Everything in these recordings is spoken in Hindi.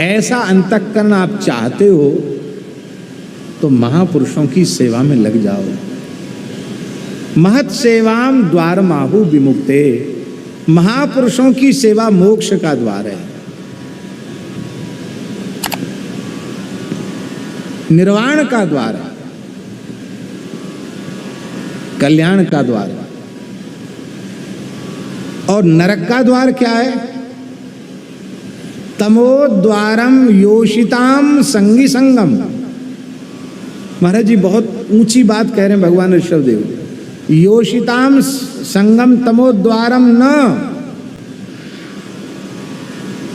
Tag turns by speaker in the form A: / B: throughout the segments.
A: ऐसा अंतःकरण आप चाहते हो तो महापुरुषों की सेवा में लग जाओ। महत सेवाम द्वारमाहु विमुक्ते, महापुरुषों की सेवा मोक्ष का द्वार है, निर्वाण का द्वार है, कल्याण का द्वार है। और नरक का द्वार क्या है? तमोद्वारम योषिताम संगी संगम। महाराज जी बहुत ऊंची बात कह रहे हैं भगवान ऋषभदेव। योषिताम संगम तमोद्वारम न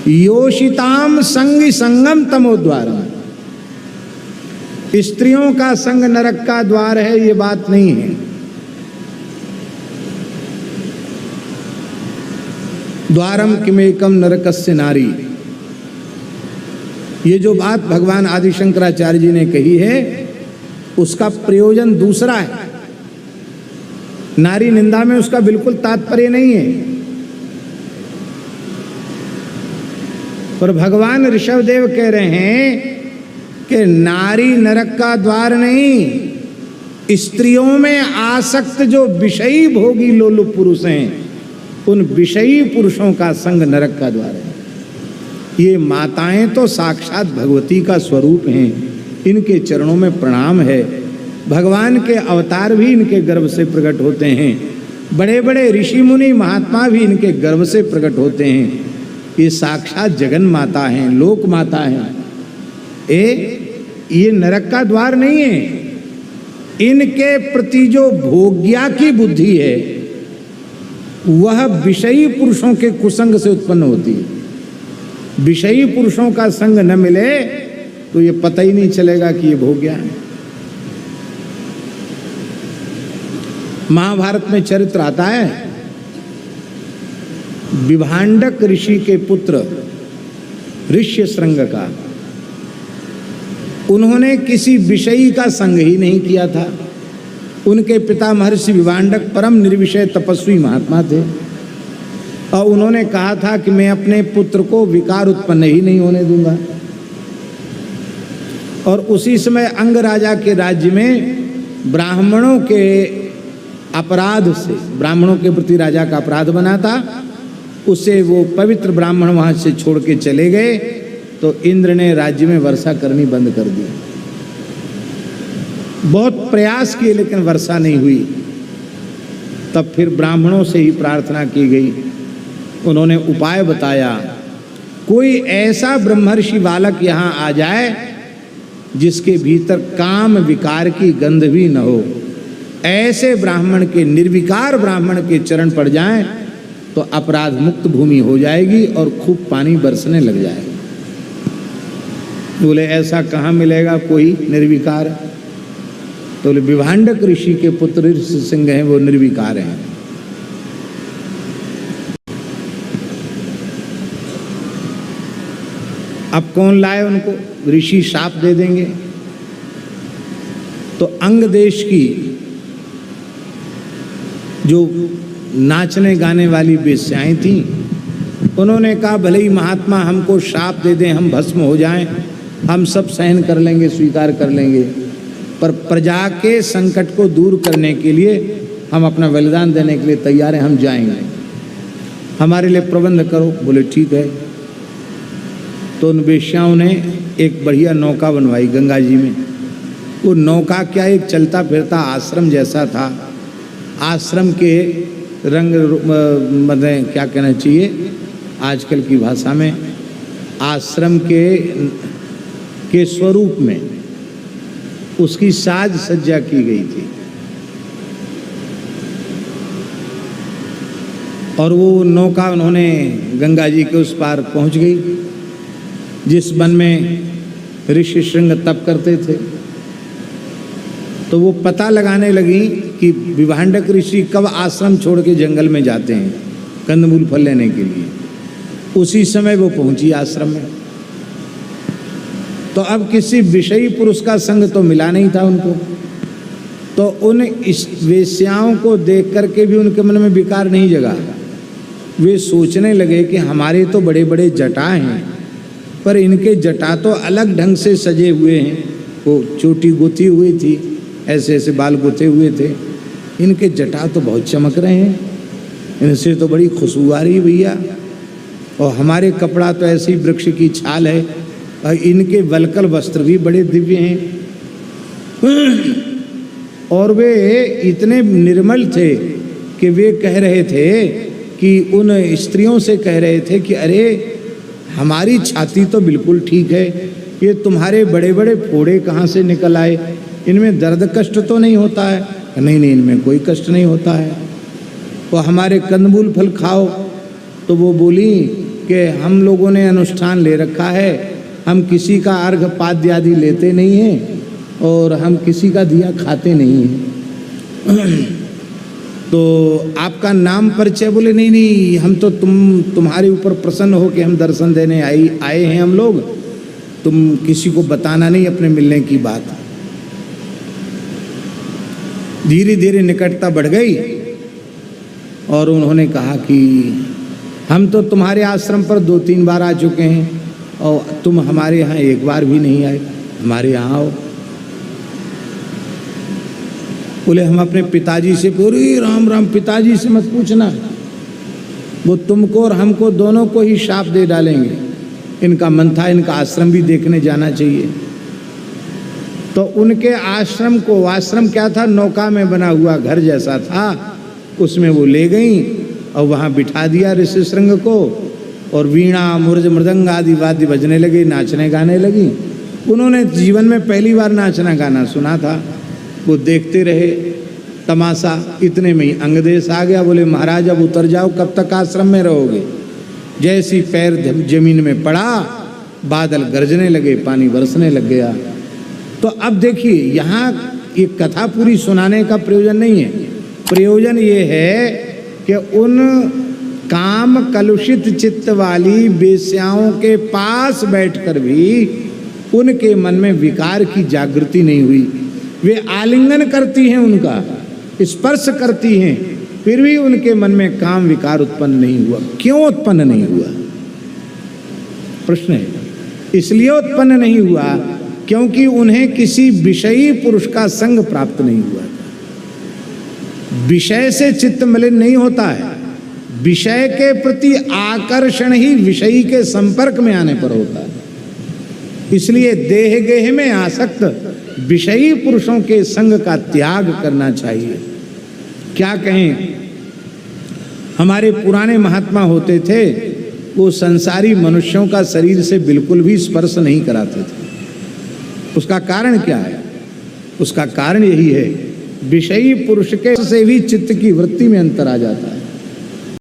A: योषिताम संगी संगम तमोद्वारम। स्त्रियों का संग नरक का द्वार है, ये बात नहीं है। द्वारम किमेकम नरकस्य नारी, ये जो बात भगवान आदि शंकराचार्य जी ने कही है उसका प्रयोजन दूसरा है। नारी निंदा में उसका बिल्कुल तात्पर्य नहीं है। पर भगवान ऋषभदेव कह रहे हैं कि नारी नरक का द्वार नहीं, स्त्रियों में आसक्त जो विषयी भोगी लोलुप पुरुष हैं उन विषयी पुरुषों का संग नरक का द्वार है। ये माताएं तो साक्षात भगवती का स्वरूप हैं, इनके चरणों में प्रणाम है। भगवान के अवतार भी इनके गर्भ से प्रकट होते हैं, बड़े बड़े ऋषि मुनि महात्मा भी इनके गर्भ से प्रकट होते हैं। ये साक्षात जगन माता हैं, लोक माता हैं। ये नरक का द्वार नहीं है। इनके प्रति जो भोग्या की बुद्धि है वह विषयी पुरुषों के कुसंग से उत्पन्न होती है। विषयी पुरुषों का संग न मिले तो ये पता ही नहीं चलेगा कि ये भोग्या है। महाभारत में चरित्र आता है विभांडक ऋषि के पुत्र ऋष्यशृंग का। उन्होंने किसी विषयी का संग ही नहीं किया था। उनके पिता महर्षि विभांडक परम निर्विषय तपस्वी महात्मा थे और उन्होंने कहा था कि मैं अपने पुत्र को विकार उत्पन्न ही नहीं होने दूंगा। और उसी समय अंग राजा के राज्य में ब्राह्मणों के अपराध से, ब्राह्मणों के प्रति राजा का अपराध बना था, उसे वो पवित्र ब्राह्मण वहां से छोड़ के चले गए तो इंद्र ने राज्य में वर्षा करनी बंद कर दी। बहुत प्रयास किए लेकिन वर्षा नहीं हुई। तब फिर ब्राह्मणों से ही प्रार्थना की गई। उन्होंने उपाय बताया, कोई ऐसा ब्रह्मर्षि बालक यहाँ आ जाए जिसके भीतर काम विकार की गंध भी न हो। ऐसे ब्राह्मण के, निर्विकार ब्राह्मण के चरण पड़ जाएं तो अपराध मुक्त भूमि हो जाएगी और खूब पानी बरसने लग जाएगा। बोले ऐसा कहाँ मिलेगा कोई निर्विकार? तो बोले विभांडक ऋषि के पुत्र ऋष्यशृंग हैं, वो निर्विकार हैं। अब कौन लाए उनको? ऋषि शाप दे देंगे। तो अंग देश की जो नाचने गाने वाली वेश्याएं थीं, उन्होंने कहा भले ही महात्मा हमको शाप दे दें, हम भस्म हो जाएं, हम सब सहन कर लेंगे, स्वीकार कर लेंगे, पर प्रजा के संकट को दूर करने के लिए हम अपना बलिदान देने के लिए तैयार हैं, हम जाएंगे, हमारे लिए प्रबंध करो। बोले ठीक है। तो उन वेश्याओं ने एक बढ़िया नौका बनवाई गंगा जी में। वो नौका क्या, एक चलता फिरता आश्रम जैसा था। आश्रम के रंग मतलब क्या कहना चाहिए आजकल की भाषा में, आश्रम के स्वरूप में उसकी साज सज्जा की गई थी। और वो नौका उन्होंने गंगा जी के उस पार पहुंच गई जिस वन में ऋष्यशृंग तप करते थे। तो वो पता लगाने लगी कि विभांडक ऋषि कब आश्रम छोड़ के जंगल में जाते हैं कंदमूल फल लेने के लिए। उसी समय वो पहुंची आश्रम में। तो अब किसी विषयी पुरुष का संग तो मिला नहीं था उनको। तो उन इस वेश्याओं को देख करके भी उनके मन में विकार नहीं जगा। वे सोचने लगे कि हमारे तो बड़े बड़े जटा हैं, पर इनके जटा तो अलग ढंग से सजे हुए हैं। वो चोटी गुथी हुई थी, ऐसे ऐसे बाल गुथे हुए थे। इनके जटा तो बहुत चमक रहे हैं, इनसे तो बड़ी खुशबू आ रही है भैया। और हमारे कपड़ा तो ऐसी वृक्ष की छाल है, और इनके वलकल वस्त्र भी बड़े दिव्य हैं। और वे इतने निर्मल थे कि वे कह रहे थे कि उन स्त्रियों से कह रहे थे कि अरे हमारी छाती तो बिल्कुल ठीक है, ये तुम्हारे बड़े बड़े फोड़े कहाँ से निकल आए, इनमें दर्द कष्ट तो नहीं होता है? नहीं नहीं, इनमें कोई कष्ट नहीं होता है। वो हमारे कंदमूल फल खाओ। तो वो बोली कि हम लोगों ने अनुष्ठान ले रखा है, हम किसी का अर्घ पाद्य आदि लेते नहीं हैं और हम किसी का दिया खाते नहीं हैं। तो आपका नाम परिचय? बोले नहीं नहीं, हम तो तुम्हारे ऊपर प्रसन्न हो कि हम दर्शन देने आए हैं हम लोग, तुम किसी को बताना नहीं अपने मिलने की बात। धीरे धीरे निकटता बढ़ गई और उन्होंने कहा कि हम तो तुम्हारे आश्रम पर 2-3 बार आ चुके हैं और तुम हमारे यहाँ एक बार भी नहीं आए, हमारे यहाँ आओ। बोले हम अपने पिताजी से, पूरी राम राम, पिताजी से मत पूछना, वो तुमको और हमको दोनों को ही शाप दे डालेंगे। इनका मन था इनका आश्रम भी देखने जाना चाहिए। तो उनके आश्रम को, आश्रम क्या था, नौका में बना हुआ घर जैसा था, उसमें वो ले गई और वहाँ बिठा दिया ऋषि श्रृंग को। और वीणा मुर्ज मृदंग आदि वाद्य बजने लगे, नाचने गाने लगी। उन्होंने जीवन में पहली बार नाचना गाना सुना था। वो देखते रहे तमाशा, इतने में ही अंगदेश आ गया। बोले महाराज अब उतर जाओ, कब तक आश्रम में रहोगे? जैसी पैर जमीन में पड़ा, बादल गरजने लगे, पानी बरसने लग गया। तो अब देखिए, यहाँ ये कथा पूरी सुनाने का प्रयोजन नहीं है। प्रयोजन ये है कि उन काम कलुषित चित्त वाली वेश्याओं के पास बैठकर भी उनके मन में विकार की जागृति नहीं हुई। वे आलिंगन करती हैं, उनका स्पर्श करती हैं, फिर भी उनके मन में काम विकार उत्पन्न नहीं हुआ। क्यों उत्पन्न नहीं हुआ? प्रश्न है। इसलिए उत्पन्न नहीं हुआ क्योंकि उन्हें किसी विषयी पुरुष का संग प्राप्त नहीं हुआ। विषय से चित्त मलिन नहीं होता है, विषय के प्रति आकर्षण ही विषयी के संपर्क में आने पर होता है। इसलिए देह गेह में आसक्त विषयी पुरुषों के संग का त्याग करना चाहिए। क्या कहें, हमारे पुराने महात्मा होते थे, वो संसारी मनुष्यों का शरीर से बिल्कुल भी स्पर्श नहीं कराते थे। उसका कारण क्या है? उसका कारण यही है, विषयी पुरुष के से भी चित्त की वृत्ति में अंतर आ जाता है।